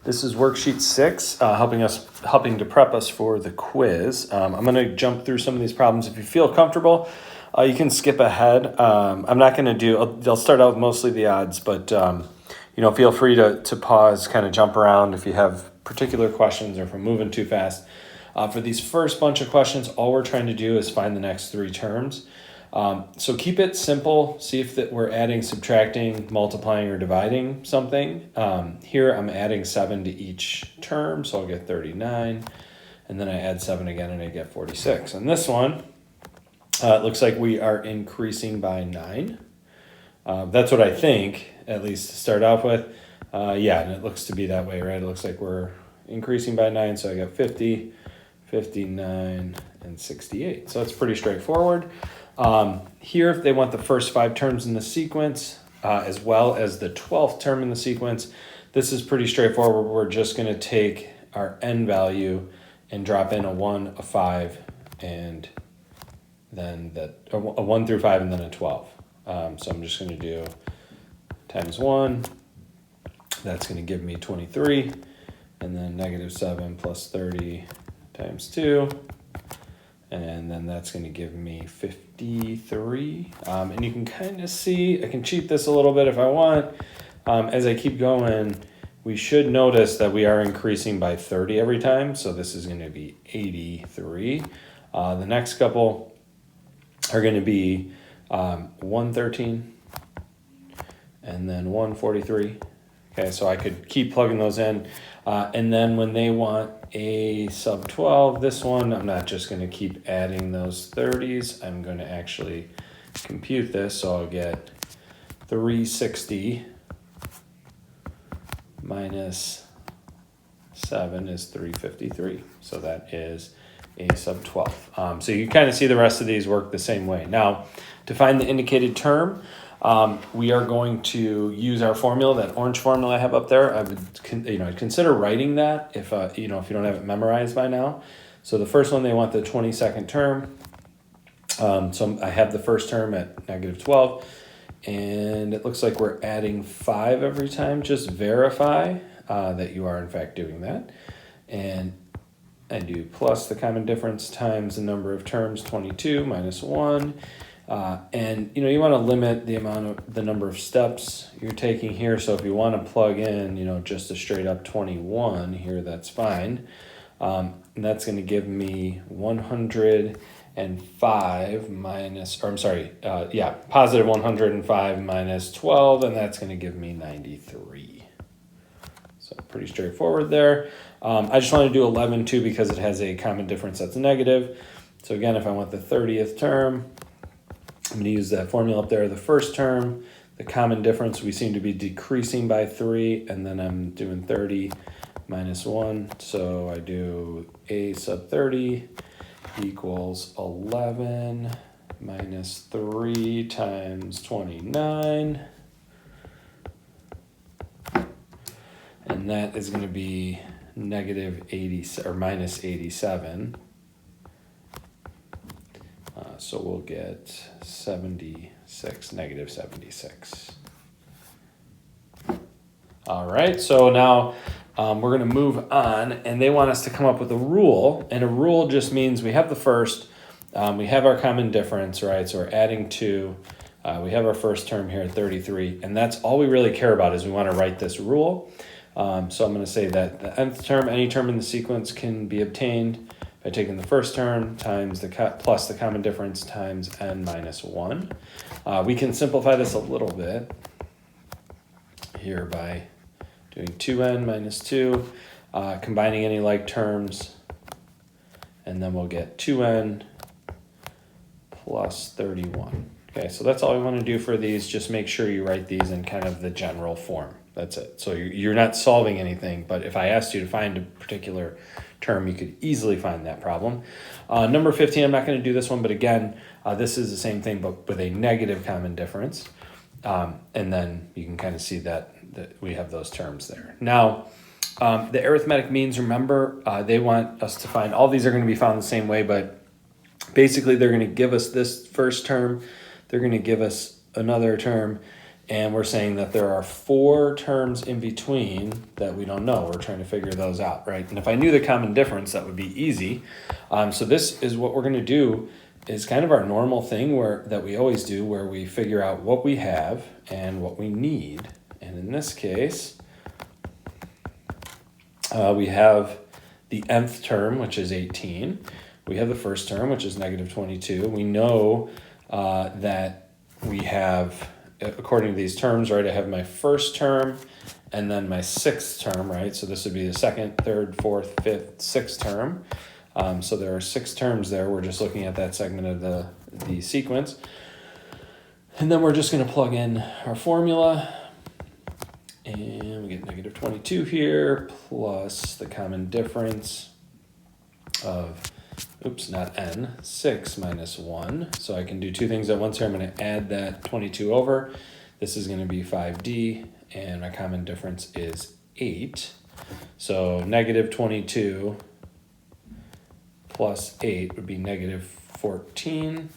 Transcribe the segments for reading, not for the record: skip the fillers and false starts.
This is worksheet 6, helping to prep us for the quiz. I'm going to jump through some of these problems. If you feel comfortable, you can skip ahead. I'm not going to do. I'll start out with mostly the odds, but feel free to pause, kind of jump around if you have particular questions or if I'm moving too fast. For these first bunch of questions, all we're trying to do is find the next three terms. So keep it simple. See if that we're adding, subtracting, multiplying, or dividing something. Here I'm adding 7 to each term, so I'll get 39. And then I add 7 again and I get 46. And this one, it looks like we are increasing by 9. That's what I think, at least to start off with. Yeah, and it looks to be that way, right? It looks like we're increasing by 9, so I got 50, 59, and 68. So that's pretty straightforward. Here, if they want the first 5 terms in the sequence, as well as the 12th term in the sequence, this is pretty straightforward. We're just going to take our n value and drop in a 1, a 5, and then a 1 through 5, and then a 12. So I'm just going to do times 1. That's going to give me 23. And then negative 7 plus 30 times 2. And then that's going to give me 53. And you can kind of see, I can cheat this a little bit if I want. As I keep going, we should notice that we are increasing by 30 every time. So this is going to be 83. The next couple are going to be 113 and then 143. Okay, so I could keep plugging those in. And then when they want a sub 12, this one, I'm not just going to keep adding those 30s. I'm going to actually compute this. So I'll get 360 minus 7 is 353. So that is a sub 12. So you kind of see the rest of these work the same way. Now, to find the indicated term, we are going to use our formula, that orange formula I have up there. I would I'd consider writing that if if you don't have it memorized by now. So the first one, they want the 22nd term. So I have the first term at negative 12, and it looks like we're adding 5 every time. Just verify that you are in fact doing that. And I do plus the common difference times the number of terms, 22 minus 1. And you want to limit the number of steps you're taking here. So if you want to plug in, just a straight up 21 here, that's fine. And that's going to give me 105 minus, positive 105 minus 12, and that's going to give me 93. So pretty straightforward there. I just want to do 11 too because it has a common difference that's negative. So again, if I want the 30th term, I'm going to use that formula up there. The first term, the common difference, we seem to be decreasing by 3, and then I'm doing 30 minus 1. So I do a sub 30 equals 11 minus 3 times 29. And that is going to be negative 80 or minus 87. So we'll get 76, negative 76. All right, so now we're going to move on, and they want us to come up with a rule. And a rule just means we have the first, we have our common difference, right? So we're adding 2. We have our first term here at 33, and that's all we really care about is we want to write this rule. So I'm going to say that the nth term, any term in the sequence, can be obtained by taking the first term times plus the common difference times n minus 1. We can simplify this a little bit here by doing 2n minus 2, combining any like terms, and then we'll get 2n plus 31. Okay, so that's all we want to do for these. Just make sure you write these in kind of the general form. That's it. So you're not solving anything, but if I asked you to find a particular term, you could easily find that problem. Number 15, I'm not going to do this one, but again, this is the same thing, but with a negative common difference. And then you can kind of see that we have those terms there. Now, the arithmetic means, remember, they want us to find, all these are going to be found the same way, but basically they're going to give us this first term, they're going to give us another term, And we're saying that there are 4 terms in between that we don't know. We're trying to figure those out, right? And if I knew the common difference, that would be easy. So this is what we're going to do, is kind of our normal thing that we always do, where we figure out what we have and what we need. And in this case, we have the nth term, which is 18. We have the first term, which is negative 22. We know that we have, according to these terms, right, I have my first term and then my sixth term, right? So this would be the second, third, fourth, fifth, sixth term. So there are 6 terms there. We're just looking at that segment of the sequence. And then we're just going to plug in our formula. And we get negative 22 here, plus the common difference of, not n, 6 minus 1. So I can do 2 things at once here. I'm going to add that 22 over. This is going to be 5d, and my common difference is 8. So negative 22 plus 8 would be negative 14.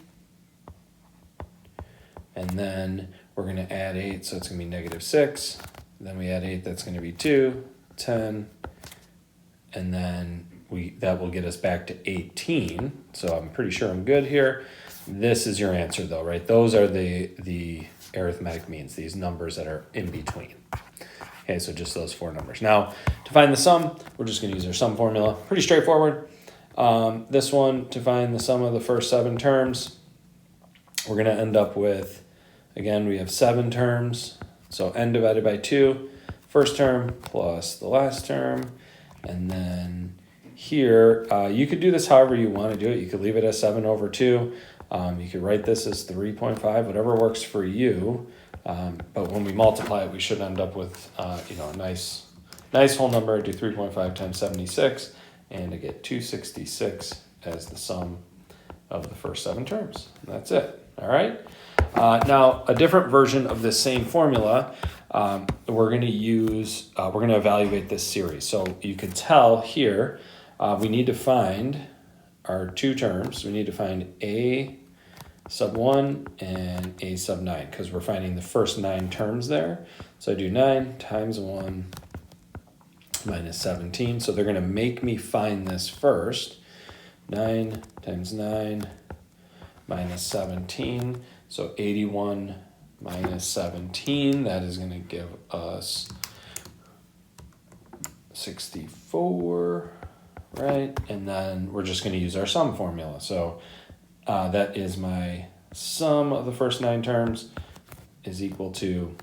And then we're going to add 8, so it's going to be negative 6. Then we add 8, that's going to be 2, 10. And then that will get us back to 18. So I'm pretty sure I'm good here. This is your answer though, right? Those are the arithmetic means, these numbers that are in between. Okay, so just those 4 numbers. Now, to find the sum, we're just going to use our sum formula. Pretty straightforward. This one, to find the sum of the first 7 terms, we're going to end up with, again, we have 7 terms. So n divided by 2, first term plus the last term. And then here, you could do this however you want to do it. You could leave it as 7 over 2. You could write this as 3.5, whatever works for you. But when we multiply it, we should end up with a nice whole number. Do 3.5 times 76, and to get 266 as the sum of the first 7 terms. And that's it. All right. Now, a different version of this same formula, we're going to evaluate this series. So you can tell here, we need to find our 2 terms. We need to find a sub 1 and a sub 9, because we're finding the first 9 terms there. So I do 9 times 1 minus 17. So they're going to make me find this first. 9 times 9 minus 17. So 81 minus 17, that is going to give us 64, right? And then we're just going to use our sum formula. So that is my sum of the first 9 terms is equal to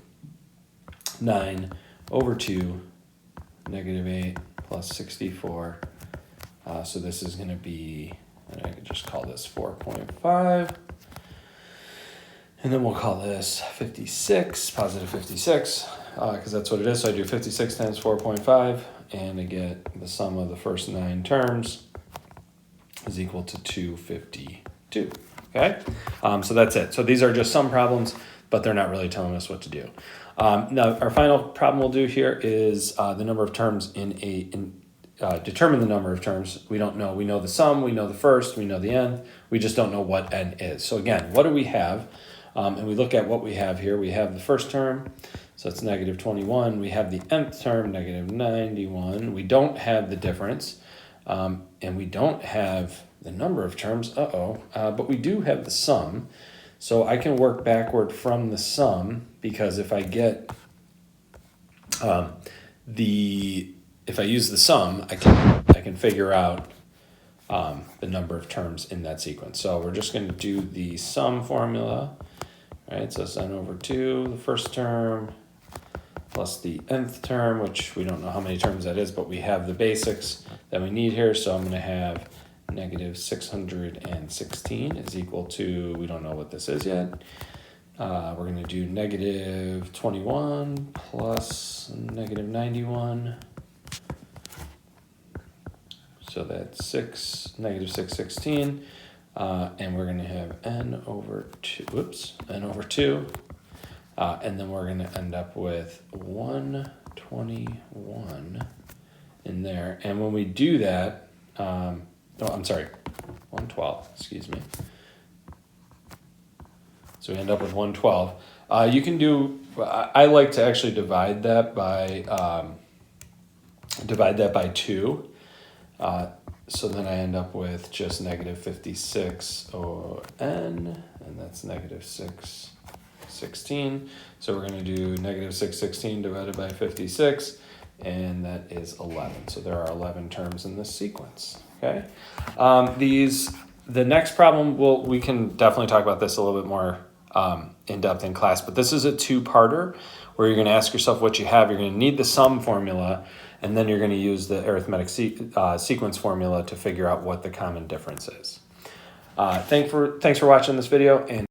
9 over 2, negative 8 plus 64. So this is going to be, and I could just call this 4.5. And then we'll call this 56, positive 56, because that's what it is. So I do 56 times 4.5, and I get the sum of the first 9 terms is equal to 252, okay? So that's it. So these are just some problems, but they're not really telling us what to do. Now, our final problem we'll do here is the number of terms determine the number of terms. We don't know. We know the sum, we know the first, we know the n. We just don't know what n is. So again, what do we have? And we look at what we have here. We have the first term, so it's negative 21. We have the nth term, negative 91. We don't have the difference, and we don't have the number of terms, but we do have the sum. So I can work backward from the sum, because if I get if I use the sum, I can figure out the number of terms in that sequence. So we're just going to do the sum formula. Right, so it's n over 2, the first term, plus the nth term, which we don't know how many terms that is, but we have the basics that we need here. So I'm going to have negative 616 is equal to, we don't know what this is yet. We're going to do negative 21 plus negative 91. So that's negative 616. And we're going to have n over 2, and then we're going to end up with 121 in there. And when we do that, 112, excuse me. So we end up with 112. You can do, I like to actually divide that by 2. So then I end up with just negative 56 or n, and that's negative 616. So we're going to do negative 616 divided by 56, and that is 11. So there are 11 terms in this sequence. Okay. The next problem, we can definitely talk about this a little bit more in depth in class, but this is a 2-parter where you're going to ask yourself what you have. You're going to need the sum formula, and then you're going to use the arithmetic sequence formula to figure out what the common difference is. Thanks for watching this video, and